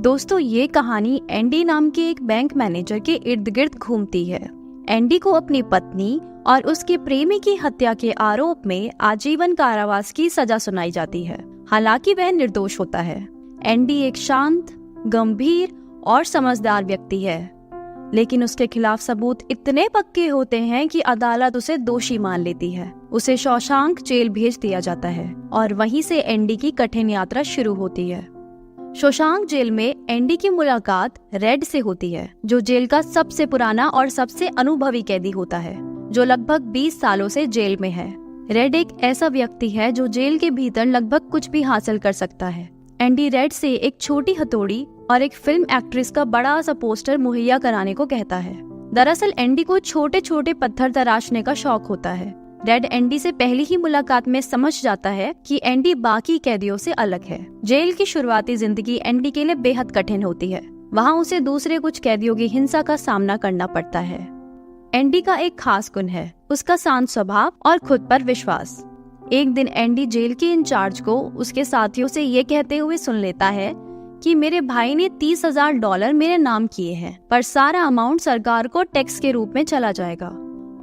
दोस्तों, ये कहानी एंडी नाम के एक बैंक मैनेजर के इर्द गिर्द घूमती है। एंडी को अपनी पत्नी और उसके प्रेमी की हत्या के आरोप में आजीवन कारावास की सजा सुनाई जाती है। हालांकि वह निर्दोष होता है। एंडी एक शांत, गंभीर और समझदार व्यक्ति है, लेकिन उसके खिलाफ सबूत इतने पक्के होते हैं कि अदालत उसे दोषी मान लेती है। उसे शौशांक जेल भेज दिया जाता है और वहीं से एंडी की कठिन यात्रा शुरू होती है। शौशांक जेल में एंडी की मुलाकात रेड से होती है, जो जेल का सबसे पुराना और सबसे अनुभवी कैदी होता है, जो लगभग 20 सालों से जेल में है। रेड एक ऐसा व्यक्ति है जो जेल के भीतर लगभग कुछ भी हासिल कर सकता है। एंडी रेड से एक छोटी हथौड़ी और एक फिल्म एक्ट्रेस का बड़ा सा पोस्टर मुहैया कराने को कहता है। दरअसल एंडी को छोटे छोटे पत्थर तराशने का शौक होता है। रेड एंडी से पहली ही मुलाकात में समझ जाता है कि एंडी बाकी कैदियों से अलग है। जेल की शुरुआती जिंदगी एंडी के लिए बेहद कठिन होती है। वहाँ उसे दूसरे कुछ कैदियों की हिंसा का सामना करना पड़ता है। एंडी का एक खास गुण है उसका शांत स्वभाव और खुद पर विश्वास। एक दिन एंडी जेल के इंचार्ज को उसके साथियों से ये कहते हुए सुन लेता है कि मेरे भाई ने $30,000 मेरे नाम किए हैं, पर सारा अमाउंट सरकार को टैक्स के रूप में चला जाएगा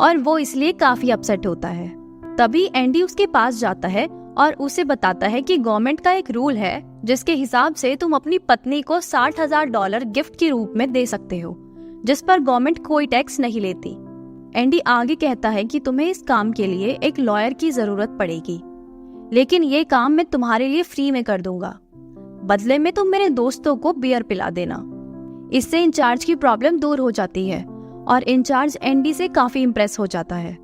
और वो इसलिए काफी अपसेट होता है। तभी एंडी उसके पास जाता है और उसे बताता है कि गवर्नमेंट का एक रूल है जिसके हिसाब से तुम अपनी पत्नी को $60,000 गिफ्ट के रूप में दे सकते हो, जिस पर गवर्नमेंट कोई टैक्स नहीं लेती। एंडी आगे कहता है कि तुम्हें इस काम के लिए एक लॉयर की जरूरत पड़ेगी, लेकिन ये काम मैं तुम्हारे लिए फ्री में कर दूंगा। बदले में तुम मेरे दोस्तों को बियर पिला देना। इससे इंचार्ज की प्रॉब्लम दूर हो जाती है और इंचार्ज एंडी से काफी इम्प्रेस हो जाता है।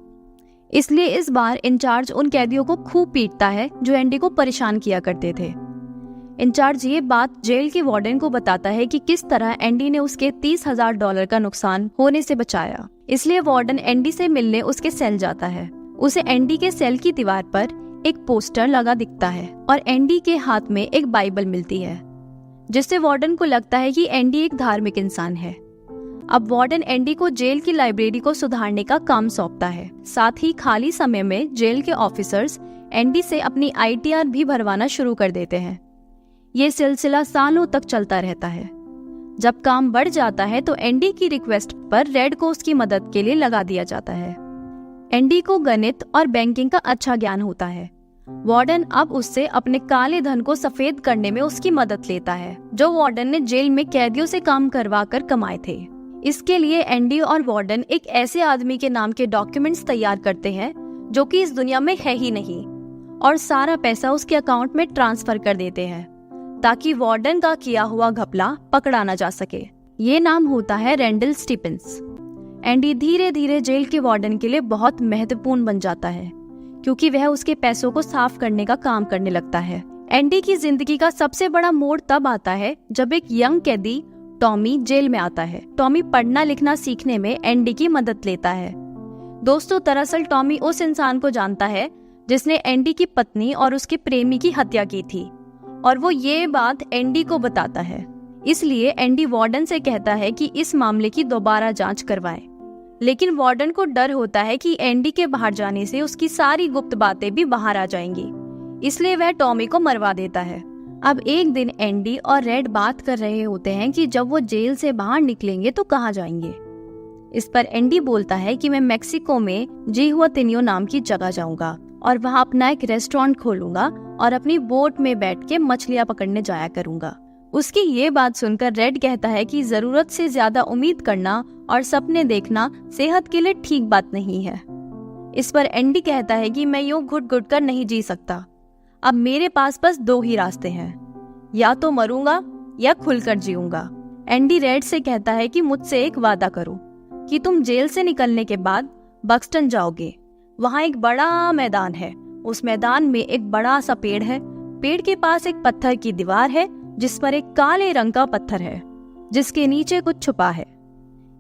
इसलिए इस बार इंचार्ज उन कैदियों को खूब पीटता है जो एंडी को परेशान किया करते थे। इंचार्ज ये बात जेल के वार्डन को बताता है कि किस तरह एंडी ने उसके $30,000 का नुकसान होने से बचाया। इसलिए वार्डन एंडी से मिलने उसके सेल जाता है। उसे एंडी के सेल की दीवार पर एक पोस्टर लगा दिखता है और एंडी के हाथ में एक बाइबल मिलती है, जिससे वार्डन को लगता है कि एंडी एक धार्मिक इंसान है। अब वार्डन एंडी को जेल की लाइब्रेरी को सुधारने का काम सौंपता है। साथ ही खाली समय में जेल के ऑफिसर्स एंडी से अपनी ITR भी भरवाना शुरू कर देते हैं। ये सिलसिला सालों तक चलता रहता है। जब काम बढ़ जाता है तो एंडी की रिक्वेस्ट पर रेड को उसकी मदद के लिए लगा दिया जाता है। एंडी को गणित और बैंकिंग का अच्छा ज्ञान होता है। वार्डन अब उससे अपने काले धन को सफेद करने में उसकी मदद लेता है, जो वार्डन ने जेल में कैदियों से काम करवा कर कमाए थे। इसके लिए एंडी और वार्डन एक ऐसे आदमी के नाम के डॉक्यूमेंट्स तैयार करते हैं जो कि इस दुनिया में है ही नहीं, और सारा पैसा उसके अकाउंट में ट्रांसफर कर देते हैं ताकि वार्डन का किया हुआ घपला पकड़ा न जा सके। ये नाम होता है रेंडल स्टीफेंस। एंडी धीरे धीरे जेल के वार्डन के लिए बहुत महत्वपूर्ण बन जाता है, क्योंकि वह उसके पैसों को साफ करने का काम करने लगता है। एंडी की जिंदगी का सबसे बड़ा मोड़ तब आता है जब एक यंग कैदी टॉमी जेल में आता है। टॉमी पढ़ना लिखना सीखने में एंडी की मदद लेता है। दोस्तों, दरअसल टॉमी उस इंसान को जानता है जिसने एंडी की पत्नी और उसके प्रेमी की हत्या की थी, और वो ये बात एंडी को बताता है। इसलिए एंडी वार्डन से कहता है कि इस मामले की दोबारा जांच करवाएं। लेकिन वार्डन को डर होता है कि एंडी के बाहर जाने से उसकी सारी गुप्त बातें भी बाहर आ जाएंगी, इसलिए वह टॉमी को मरवा देता है। अब एक दिन एंडी और रेड बात कर रहे होते हैं कि जब वो जेल से बाहर निकलेंगे तो कहाँ जाएंगे। इस पर एंडी बोलता है कि मैं मेक्सिको में जिहुआतिन्यो नाम की जगह जाऊंगा और वहाँ अपना एक रेस्टोरेंट खोलूंगा और अपनी बोट में बैठ के मछलियाँ पकड़ने जाया करूंगा। उसकी ये बात सुनकर रेड कहता है कि जरूरत से ज्यादा उम्मीद करना और सपने देखना सेहत के लिए ठीक बात नहीं है। इस पर एंडी कहता है कि मैं यूं घुट घुट कर नहीं जी सकता। अब मेरे पास बस 2 ही रास्ते हैं, या तो मरूंगा या खुलकर जीऊंगा। एंडी रेड से कहता है कि मुझसे एक वादा करो कि तुम जेल से निकलने के बाद बक्सटन जाओगे। वहाँ एक बड़ा मैदान है, उस मैदान में एक बड़ा सा पेड़ है। पेड़ के पास एक पत्थर की दीवार है जिस पर एक काले रंग का पत्थर है जिसके नीचे कुछ छुपा है।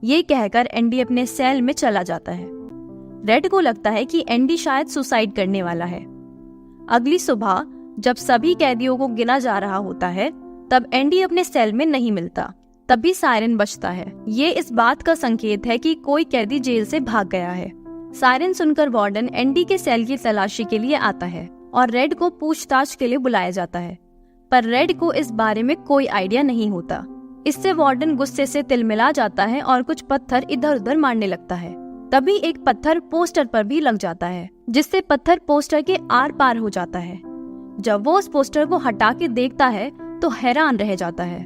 ये कहकर एंडी अपने सेल में चला जाता है। रेड को लगता है कि एंडी शायद सुसाइड करने वाला है। अगली सुबह जब सभी कैदियों को गिना जा रहा होता है, तब एंडी अपने सेल में नहीं मिलता। तभी सायरन बजता है। ये इस बात का संकेत है कि कोई कैदी जेल से भाग गया है। सायरन सुनकर वार्डन एंडी के सेल की तलाशी के लिए आता है और रेड को पूछताछ के लिए बुलाया जाता है। पर रेड को इस बारे में कोई आइडिया नहीं होता। इससे वार्डन गुस्से से तिलमिला जाता है और कुछ पत्थर इधर उधर मारने लगता है। तभी एक पत्थर पोस्टर पर भी लग जाता है, जिससे पत्थर पोस्टर के आर पार हो जाता है। जब वो उस पोस्टर को हटा के देखता है तो हैरान रह जाता है।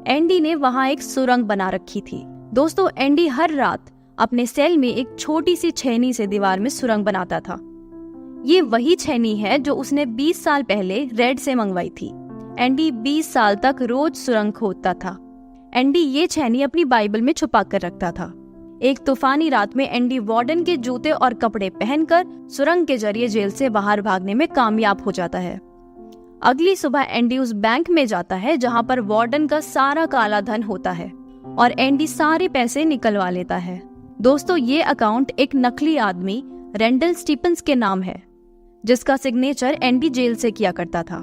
एंडी ने वहाँ एक सुरंग बना रखी थी। दोस्तों, एंडी हर रात अपने सेल में एक छोटी सी छेनी से दीवार में सुरंग बनाता था। ये वही छेनी है जो उसने 20 साल पहले रेड से मंगवाई थी। एंडी 20 साल तक रोज सुरंग खोदता था। एंडी ये छेनी अपनी बाइबल में छुपा कर रखता था। एक तूफानी रात में एंडी वार्डन के जूते और कपड़े पहनकर सुरंग के जरिए जेल से बाहर भागने में कामयाब हो जाता है। अगली सुबह एंडी उस बैंक में जाता है जहां पर वार्डन का सारा काला धन होता है और एंडी सारे पैसे निकलवा लेता है। दोस्तों, ये अकाउंट एक नकली आदमी रेंडल स्टीफन्स के नाम है, जिसका सिग्नेचर एंडी जेल से किया करता था।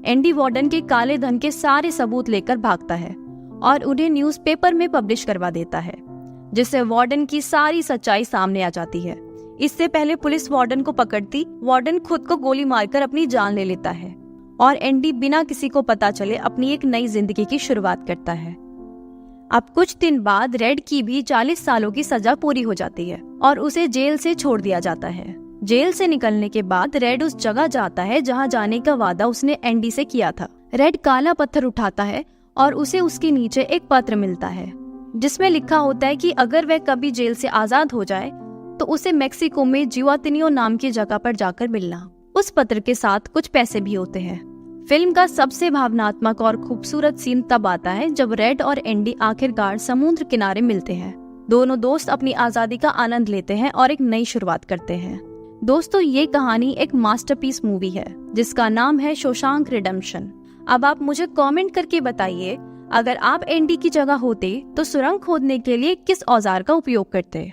एंडी वार्डन के काले धन के सारे सबूत लेकर भागता है और उन्हें न्यूज़पेपर में पब्लिश करवा देता है, जिससे वार्डन की सारी सच्चाई सामने आ जाती है। इससे पहले पुलिस वार्डन को पकड़ती, वार्डन खुद को गोली मारकर अपनी जान ले लेता है और एंडी बिना किसी को पता चले अपनी एक नई जिंदगी की शुरुआत करता है। अब कुछ दिन बाद रेड की भी 40 सालों की सजा पूरी हो जाती है और उसे जेल से छोड़ दिया जाता है। जेल से निकलने के बाद रेड उस जगह जाता है जहां जाने का वादा उसने एंडी से किया था। रेड काला पत्थर उठाता है और उसे उसके नीचे एक पत्र मिलता है, जिसमें लिखा होता है कि अगर वह कभी जेल से आजाद हो जाए तो उसे मेक्सिको में जिवातिनियो नाम की जगह पर जाकर मिलना। उस पत्र के साथ कुछ पैसे भी होते हैं। फिल्म का सबसे भावनात्मक और खूबसूरत सीन तब आता है जब रेड और एंडी आखिरकार समुद्र किनारे मिलते हैं। दोनों दोस्त अपनी आजादी का आनंद लेते हैं और एक नई शुरुआत करते हैं। दोस्तों, ये कहानी एक मास्टरपीस मूवी है जिसका नाम है शोशांक रिडेम्पशन। अब आप मुझे कमेंट करके बताइए, अगर आप एंडी की जगह होते तो सुरंग खोदने के लिए किस औजार का उपयोग करते।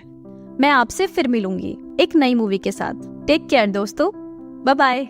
मैं आपसे फिर मिलूंगी एक नई मूवी के साथ। टेक केयर दोस्तों, बाय बाय।